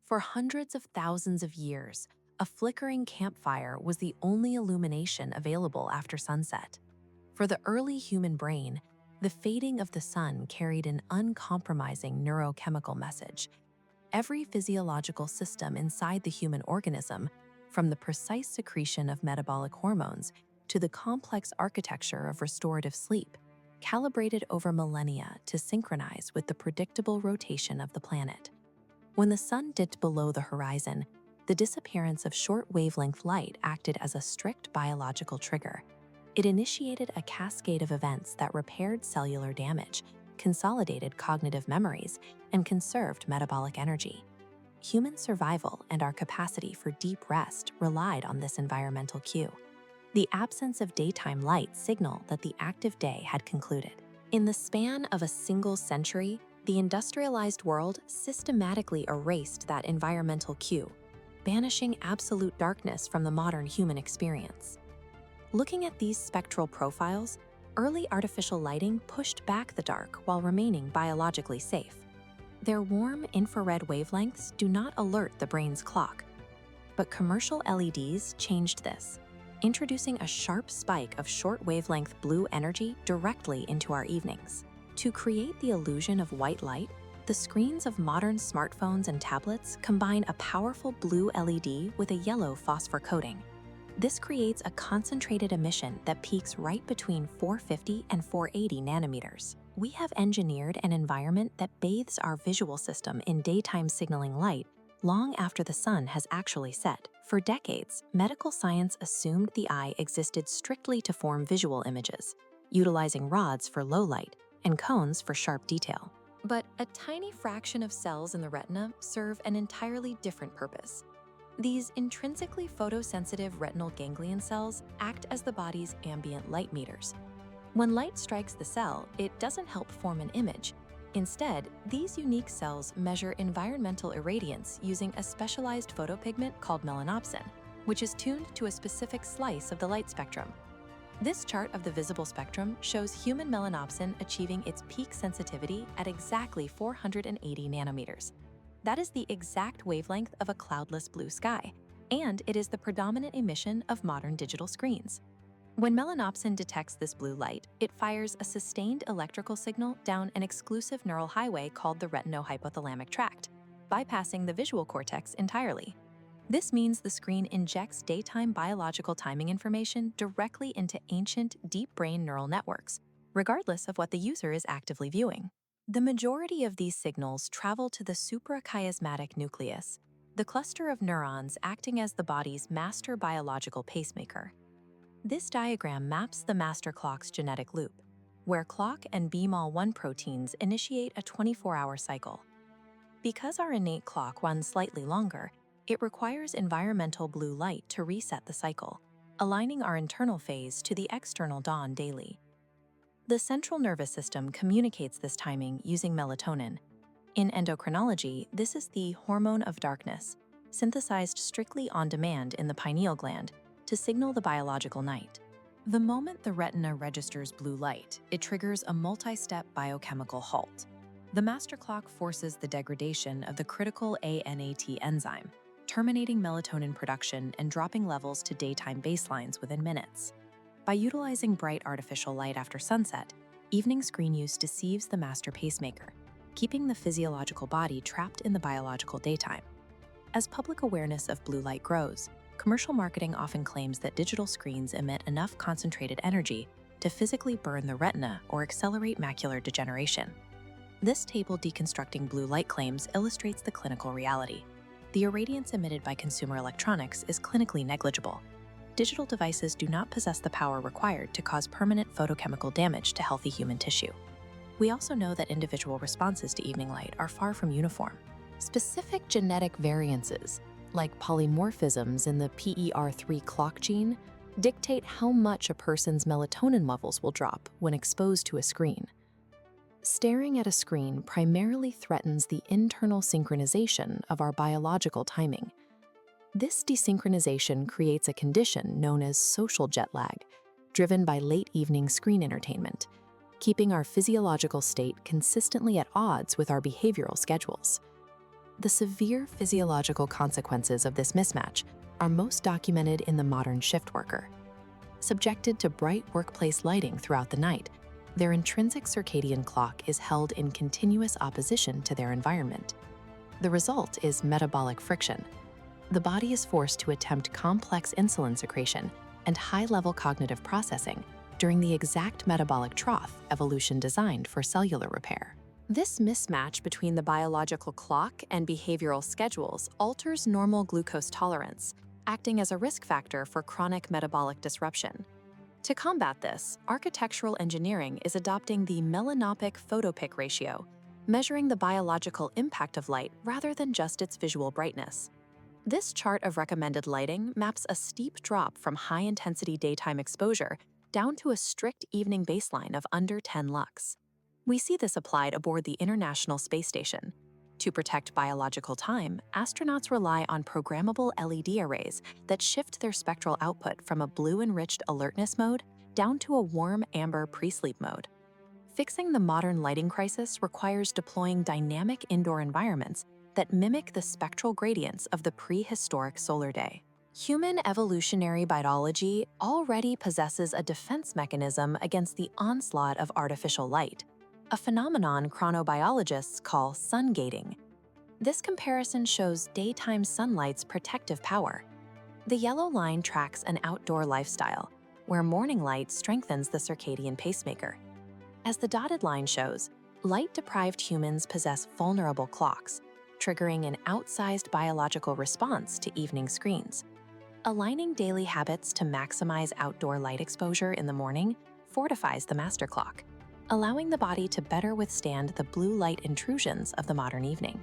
For hundreds of thousands of years, a flickering campfire was the only illumination available after sunset. For the early human brain, the fading of the sun carried an uncompromising neurochemical message. Every physiological system inside the human organism, from the precise secretion of metabolic hormones to the complex architecture of restorative sleep, calibrated over millennia to synchronize with the predictable rotation of the planet. When the sun dipped below the horizon, the disappearance of short-wavelength light acted as a strict biological trigger. It initiated a cascade of events that repaired cellular damage, consolidated cognitive memories, and conserved metabolic energy. Human survival and our capacity for deep rest relied on this environmental cue. The absence of daytime light signaled that the active day had concluded. In the span of a single century, the industrialized world systematically erased that environmental cue, banishing absolute darkness from the modern human experience. Looking at these spectral profiles, early artificial lighting pushed back the dark while remaining biologically safe. Their warm infrared wavelengths do not alert the brain's clock. But commercial LEDs changed this, introducing a sharp spike of short-wavelength blue energy directly into our evenings. To create the illusion of white light, the screens of modern smartphones and tablets combine a powerful blue LED with a yellow phosphor coating. This creates a concentrated emission that peaks right between 450 and 480 nanometers. We have engineered an environment that bathes our visual system in daytime signaling light long after the sun has actually set. For decades, medical science assumed the eye existed strictly to form visual images, utilizing rods for low light and cones for sharp detail. But a tiny fraction of cells in the retina serve an entirely different purpose. These intrinsically photosensitive retinal ganglion cells act as the body's ambient light meters. When light strikes the cell, it doesn't help form an image. Instead, these unique cells measure environmental irradiance using a specialized photopigment called melanopsin, which is tuned to a specific slice of the light spectrum. This chart of the visible spectrum shows human melanopsin achieving its peak sensitivity at exactly 480 nanometers. That is the exact wavelength of a cloudless blue sky, and it is the predominant emission of modern digital screens. When melanopsin detects this blue light, it fires a sustained electrical signal down an exclusive neural highway called the retinohypothalamic tract, bypassing the visual cortex entirely. This means the screen injects daytime biological timing information directly into ancient, deep brain neural networks, regardless of what the user is actively viewing. The majority of these signals travel to the suprachiasmatic nucleus, the cluster of neurons acting as the body's master biological pacemaker. This diagram maps the master clock's genetic loop, where clock and BMAL1 proteins initiate a 24-hour cycle. Because our innate clock runs slightly longer, it requires environmental blue light to reset the cycle, aligning our internal phase to the external dawn daily. The central nervous system communicates this timing using melatonin. In endocrinology, this is the hormone of darkness, synthesized strictly on demand in the pineal gland to signal the biological night. The moment the retina registers blue light, it triggers a multi-step biochemical halt. The master clock forces the degradation of the critical ANAT enzyme, terminating melatonin production and dropping levels to daytime baselines within minutes. By utilizing bright artificial light after sunset, evening screen use deceives the master pacemaker, keeping the physiological body trapped in the biological daytime. As public awareness of blue light grows, commercial marketing often claims that digital screens emit enough concentrated energy to physically burn the retina or accelerate macular degeneration. This table deconstructing blue light claims illustrates the clinical reality. The irradiance emitted by consumer electronics is clinically negligible. Digital devices do not possess the power required to cause permanent photochemical damage to healthy human tissue. We also know that individual responses to evening light are far from uniform. Specific genetic variances, like polymorphisms in the PER3 clock gene, dictate how much a person's melatonin levels will drop when exposed to a screen. Staring at a screen primarily threatens the internal synchronization of our biological timing. This desynchronization creates a condition known as social jet lag, driven by late evening screen entertainment, keeping our physiological state consistently at odds with our behavioral schedules. The severe physiological consequences of this mismatch are most documented in the modern shift worker. Subjected to bright workplace lighting throughout the night, their intrinsic circadian clock is held in continuous opposition to their environment. The result is metabolic friction. The body is forced to attempt complex insulin secretion and high-level cognitive processing during the exact metabolic trough evolution designed for cellular repair. This mismatch between the biological clock and behavioral schedules alters normal glucose tolerance, acting as a risk factor for chronic metabolic disruption. To combat this, architectural engineering is adopting the melanopic photopic ratio, measuring the biological impact of light rather than just its visual brightness. This chart of recommended lighting maps a steep drop from high-intensity daytime exposure down to a strict evening baseline of under 10 lux. We see this applied aboard the International Space Station. To protect biological time, astronauts rely on programmable LED arrays that shift their spectral output from a blue-enriched alertness mode down to a warm amber pre-sleep mode. Fixing the modern lighting crisis requires deploying dynamic indoor environments that mimic the spectral gradients of the prehistoric solar day. Human evolutionary biology already possesses a defense mechanism against the onslaught of artificial light, a phenomenon chronobiologists call sun gating. This comparison shows daytime sunlight's protective power. The yellow line tracks an outdoor lifestyle, where morning light strengthens the circadian pacemaker. As the dotted line shows, light-deprived humans possess vulnerable clocks, triggering an outsized biological response to evening screens. Aligning daily habits to maximize outdoor light exposure in the morning fortifies the master clock, allowing the body to better withstand the blue light intrusions of the modern evening.